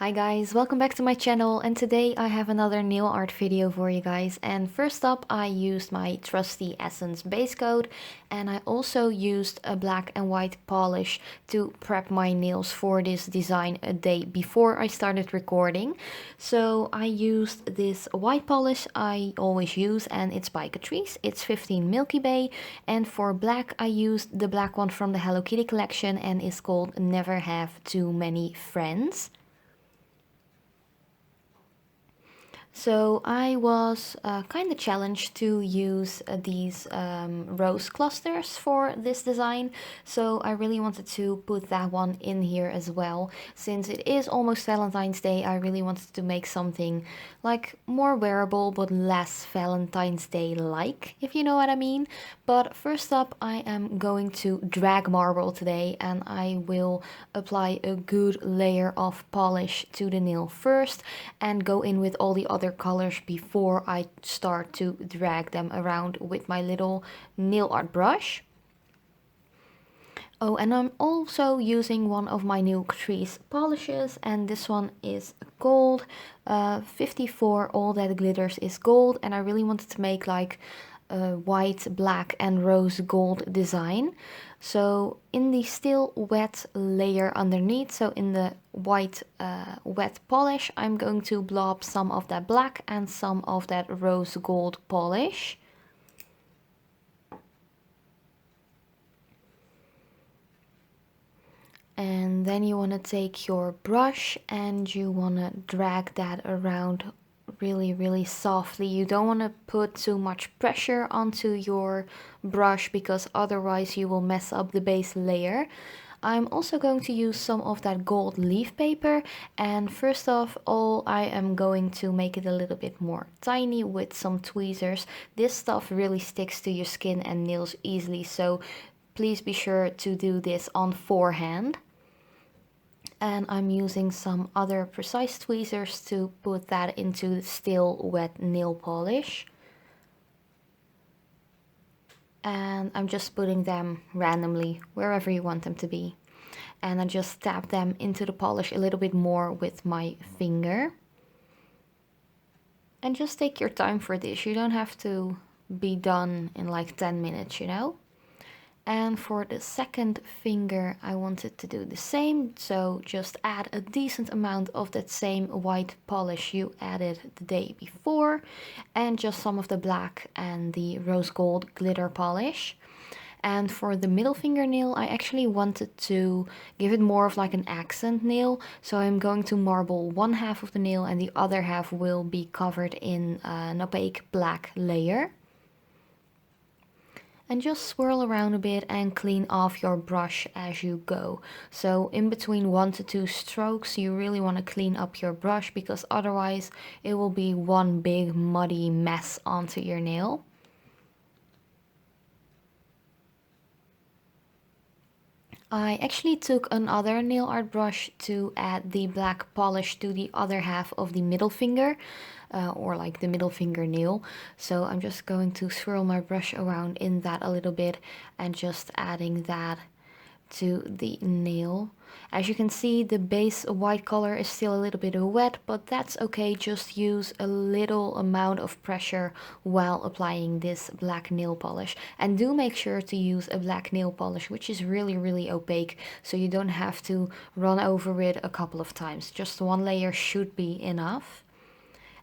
Hi guys, welcome back to my channel, and today I have another nail art video for you guys. And first up, I used my trusty Essence base coat, and I also used a black and white polish to prep my nails for this design a day before I started recording. So I used this white polish I always use, and it's by Catrice. It's 15 Milky Bay, and for black I used the black one from the Hello Kitty collection, and it's called Never Have Too Many Friends. So I was kind of challenged to use these rose clusters for this design. So I really wanted to put that one in here as well. Since it is almost Valentine's Day, I really wanted to make something like more wearable but less Valentine's Day like, if you know what I mean. But first up, I am going to Dragmarble today, and I will apply a good layer of polish to the nail first and go in with all the other colors before I start to drag them around with my little nail art brush. Oh, and I'm also using one of my new Catrice polishes, and this one is gold. 54 All That Glitters is gold, and I really wanted to make like a white, black and rose gold design. So in the still wet layer underneath, so in the white wet polish, I'm going to blob some of that black and some of that rose gold polish. And then you want to take your brush and you want to drag that around really softly. You don't want to put too much pressure onto your brush because otherwise you will mess up the base layer. I'm also going to use some of that gold leaf paper, and first of all I am going to make it a little bit more tiny with some tweezers. This stuff really sticks to your skin and nails easily, so please be sure to do this on forehand. And I'm using some other precise tweezers to put that into still wet nail polish. And I'm just putting them randomly wherever you want them to be. And I just tap them into the polish a little bit more with my finger. And just take your time for this. You don't have to be done in like 10 minutes, you know? And for the second finger I wanted to do the same, so just add a decent amount of that same white polish you added the day before, and just some of the black and the rose gold glitter polish. And for the middle fingernail, I actually wanted to give it more of like an accent nail, so I'm going to marble one half of the nail and the other half will be covered in an opaque black layer. And just swirl around a bit and clean off your brush as you go. So in between 1 to 2 strokes you really want to clean up your brush, because otherwise it will be one big muddy mess onto your nail. I actually took another nail art brush to add the black polish to the other half of the middle finger, or like the middle fingernail. So I'm just going to swirl my brush around in that a little bit and just adding that to the nail. As you can see, the base white color is still a little bit wet, but that's okay. Just use a little amount of pressure while applying this black nail polish. And do make sure to use a black nail polish which is really opaque, so you don't have to run over it a couple of times. Just one layer should be enough.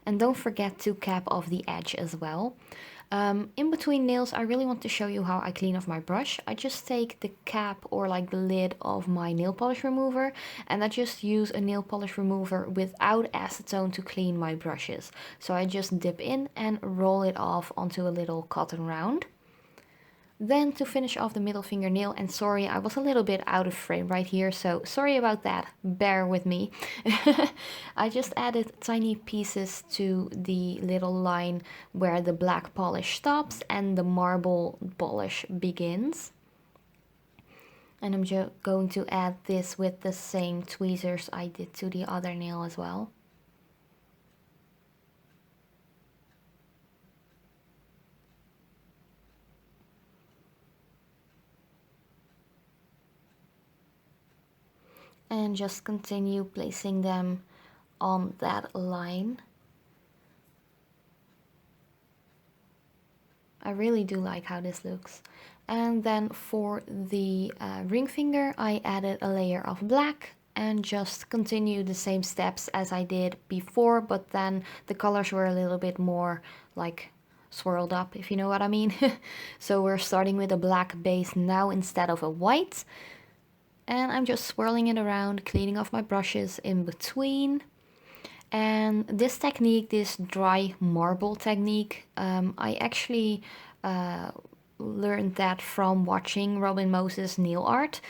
And don't forget to cap off the edge as well. In between nails, I really want to show you how I clean off my brush. I just take the cap or like the lid of my nail polish remover, and I just use a nail polish remover without acetone to clean my brushes. So I just dip in and roll it off onto a little cotton round. Then to finish off the middle fingernail, and sorry I was a little bit out of frame right here, so sorry about that, bear with me. I just added tiny pieces to the little line where the black polish stops and the marble polish begins. And I'm just going to add this with the same tweezers I did to the other nail as well. And just continue placing them on that line. I really do like how this looks. And then for the ring finger, I added a layer of black and just continue the same steps as I did before, but then the colors were a little bit more like swirled up, if you know what I mean. So we're starting with a black base now instead of a white. And I'm just swirling it around, cleaning off my brushes in between. And this technique, this dry marble technique, I actually learned that from watching Robin Moses' nail art.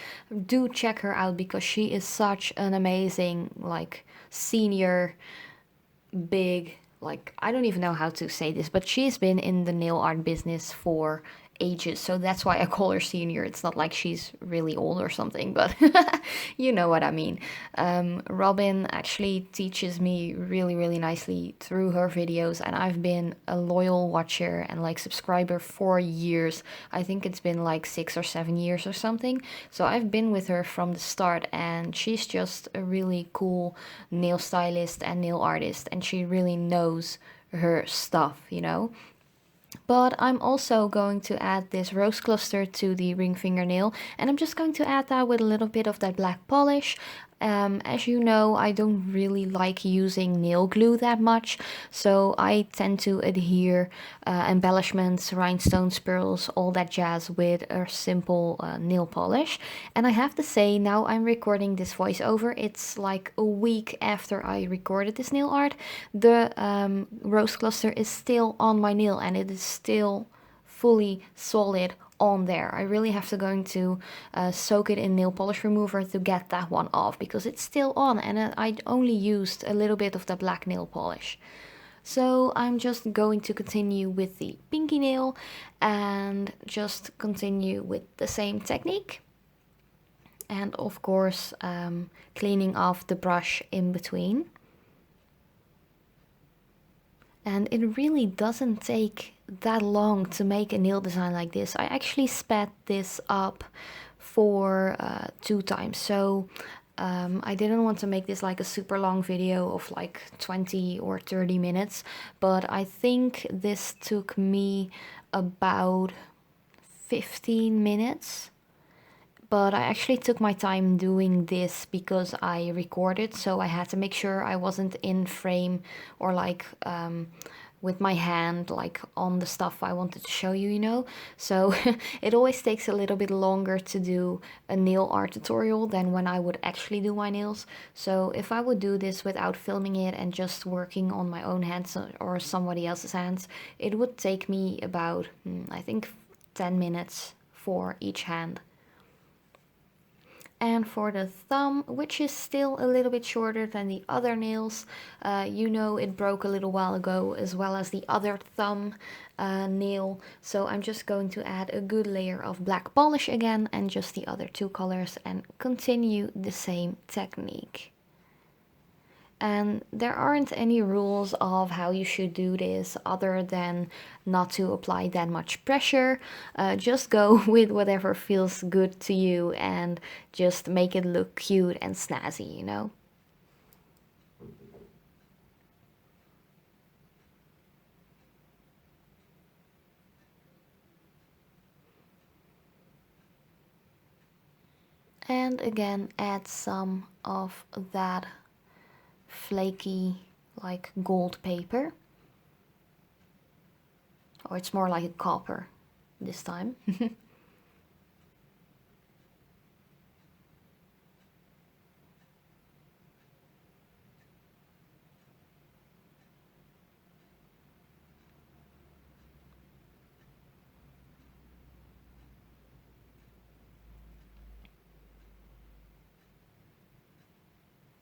Do check her out because she is such an amazing, like, senior, big, like, I don't even know how to say this, but she's been in the nail art business for ages, so that's why I call her senior. It's not like she's really old or something, but you know what I mean. Robin actually teaches me really nicely through her videos, and I've been a loyal watcher and like subscriber for years. I think it's been like 6 or 7 years or something, so I've been with her from the start, and she's just a really cool nail stylist and nail artist, and she really knows her stuff, you know. But I'm also going to add this rose cluster to the ring fingernail, and I'm just going to add that with a little bit of that black polish. As you know, I don't really like using nail glue that much, so I tend to adhere embellishments, rhinestones, pearls, all that jazz with a simple nail polish. And I have to say, now I'm recording this voiceover, it's like a week after I recorded this nail art. The rose cluster is still on my nail and it is still fully solid on there. I really have to going to soak it in nail polish remover to get that one off because it's still on, and I only used a little bit of the black nail polish. So I'm just going to continue with the pinky nail and just continue with the same technique. And of course, cleaning off the brush in between. And it really doesn't take that long to make a nail design like this. I actually sped this up for 2 times. So I didn't want to make this like a super long video of like 20 or 30 minutes. But I think this took me about 15 minutes. But I actually took my time doing this because I recorded, so I had to make sure I wasn't in frame or like with my hand like on the stuff I wanted to show you, you know. So it always takes a little bit longer to do a nail art tutorial than when I would actually do my nails. So if I would do this without filming it and just working on my own hands or somebody else's hands, it would take me about, I think, 10 minutes for each hand. And for the thumb, which is still a little bit shorter than the other nails, you know it broke a little while ago, as well as the other thumb nail. So I'm just going to add a good layer of black polish again and just the other 2 colors and continue the same technique. And there aren't any rules of how you should do this other than not to apply that much pressure. Just go with whatever feels good to you and just make it look cute and snazzy, you know? And again, add some of that flaky like gold paper, or it's more like a copper this time.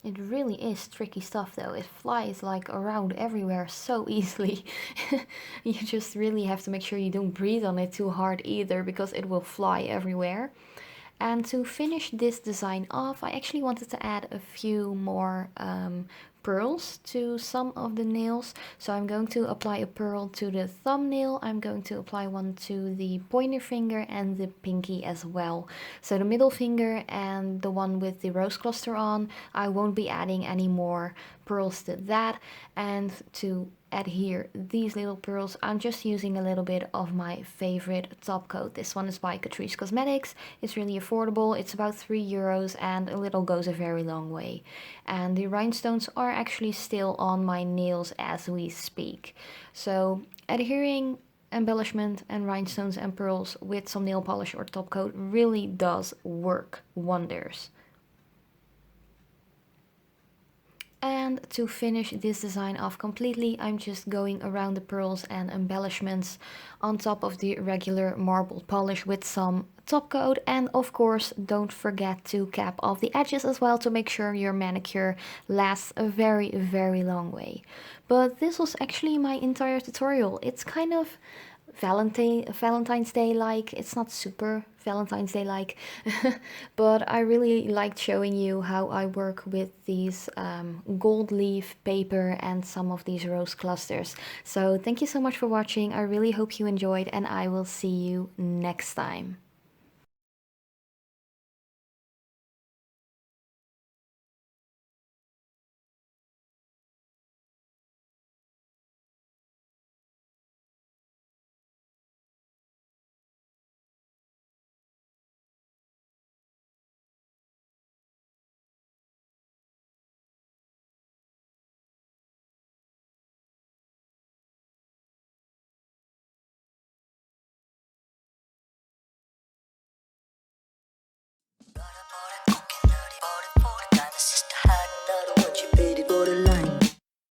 It really is tricky stuff though. It flies like around everywhere so easily. You just really have to make sure you don't breathe on it too hard either because it will fly everywhere. And to finish this design off, I actually wanted to add a few more pearls to some of the nails. So I'm going to apply a pearl to the thumbnail. I'm going to apply one to the pointer finger and the pinky as well. So the middle finger and the one with the rose cluster on, I won't be adding any more pearls to that. And to adhere these little pearls, I'm just using a little bit of my favorite top coat. This one is by Catrice Cosmetics. It's really affordable. It's about €3 and a little goes a very long way. And the rhinestones are actually still on my nails as we speak. So adhering embellishment and rhinestones and pearls with some nail polish or top coat really does work wonders. And to finish this design off completely, I'm just going around the pearls and embellishments on top of the regular marble polish with some top coat. And of course, don't forget to cap off the edges as well to make sure your manicure lasts a very, very long way. But this was actually my entire tutorial. It's kind of Valentine's Day like. It's not super Valentine's Day like, but I really liked showing you how I work with these gold leaf paper and some of these rose clusters. So thank you so much for watching. I really hope you enjoyed, and I will see you next time.